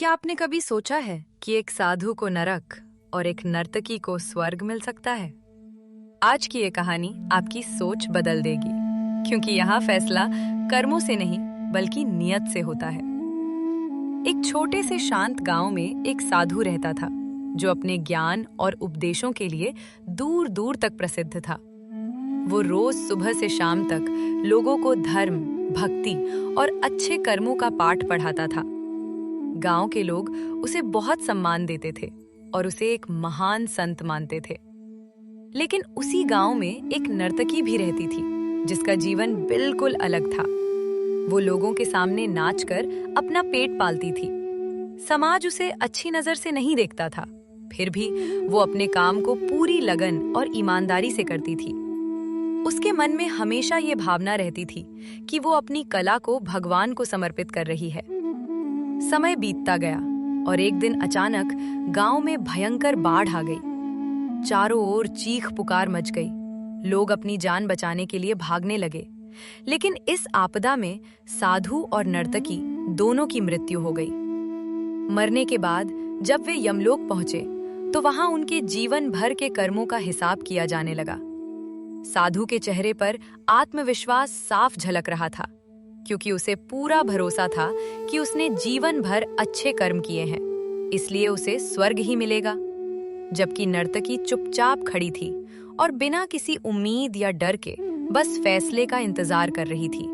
क्या आपने कभी सोचा है कि एक साधु को नरक और एक नर्तकी को स्वर्ग मिल सकता है? आज की ये कहानी आपकी सोच बदल देगी, क्योंकि यहाँ फैसला कर्मों से नहीं बल्कि नियत से होता है। एक छोटे से शांत गांव में एक साधु रहता था, जो अपने ज्ञान और उपदेशों के लिए दूर दूर तक प्रसिद्ध था। वो रोज सुबह से शाम तक लोगों को धर्म, भक्ति और अच्छे कर्मों का पाठ पढ़ाता था। गांव के लोग उसे बहुत सम्मान देते थे और उसे एक महान संत मानते थे। लेकिन उसी गांव में एक नर्तकी भी रहती थी, जिसका जीवन बिल्कुल अलग था। वो लोगों के सामने नाचकर अपना पेट पालती थी। समाज उसे अच्छी नजर से नहीं देखता था, फिर भी वो अपने काम को पूरी लगन और ईमानदारी से करती थी। उसके मन में हमेशा ये भावना रहती थी कि वो अपनी कला को भगवान को समर्पित कर रही है। समय बीतता गया और एक दिन अचानक गांव में भयंकर बाढ़ आ गई। चारों ओर चीख पुकार मच गई। लोग अपनी जान बचाने के लिए भागने लगे, लेकिन इस आपदा में साधु और नर्तकी दोनों की मृत्यु हो गई। मरने के बाद जब वे यमलोक पहुंचे, तो वहां उनके जीवन भर के कर्मों का हिसाब किया जाने लगा। साधु के चेहरे पर आत्मविश्वास साफ झलक रहा था, क्योंकि उसे पूरा भरोसा था कि उसने जीवन भर अच्छे कर्म किए हैं, इसलिए उसे स्वर्ग ही मिलेगा। जबकि नर्तकी चुपचाप खड़ी थी और बिना किसी उम्मीद या डर के बस फैसले का इंतजार कर रही थी।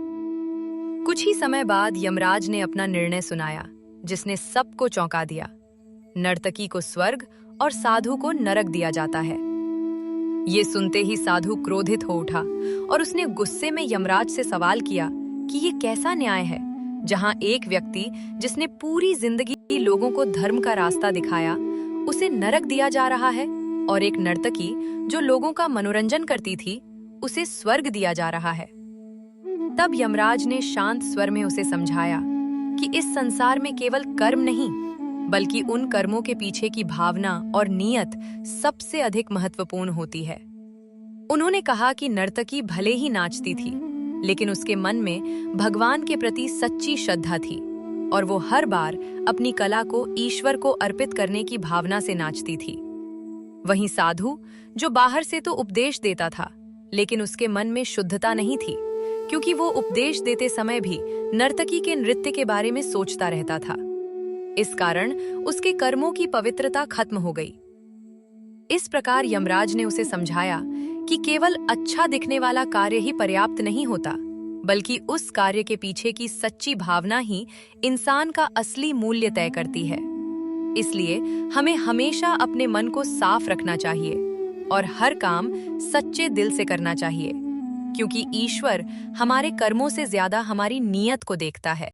कुछ ही समय बाद यमराज ने अपना निर्णय सुनाया, जिसने सबको चौंका दिया। नर्तकी को स्वर्ग और साधु को नरक दिया जाता है। ये सुनते ही साधु क्रोधित हो उठा और उसने गुस्से में यमराज से सवाल किया कि ये कैसा न्याय है, जहां एक व्यक्ति जिसने पूरी जिंदगी लोगों को धर्म का रास्ता दिखाया, उसे नरक दिया जा रहा है, और एक नर्तकी जो लोगों का मनोरंजन करती थी, उसे स्वर्ग दिया जा रहा है। तब यमराज ने शांत स्वर में उसे समझाया कि इस संसार में केवल कर्म नहीं, बल्कि उन कर्मों के पीछे की भावना और नीयत सबसे अधिक महत्वपूर्ण होती है। उन्होंने कहा कि नर्तकी भले ही नाचती थी, लेकिन उसके मन में भगवान के प्रति सच्ची श्रद्धा थी, और वो हर बार अपनी कला को ईश्वर को अर्पित करने की भावना से नाचती थी। वहीं साधु, जो बाहर से तो उपदेश देता था, लेकिन उसके मन में शुद्धता नहीं थी, क्योंकि वो उपदेश देते समय भी नर्तकी के नृत्य के बारे में सोचता रहता था। इस कारण उसके कर्मों की पवित्रता खत्म हो गई। इस प्रकार यमराज ने उसे समझाया कि केवल अच्छा दिखने वाला कार्य ही पर्याप्त नहीं होता, बल्कि उस कार्य के पीछे की सच्ची भावना ही इंसान का असली मूल्य तय करती है। इसलिए हमें हमेशा अपने मन को साफ रखना चाहिए और हर काम सच्चे दिल से करना चाहिए, क्योंकि ईश्वर हमारे कर्मों से ज्यादा हमारी नीयत को देखता है।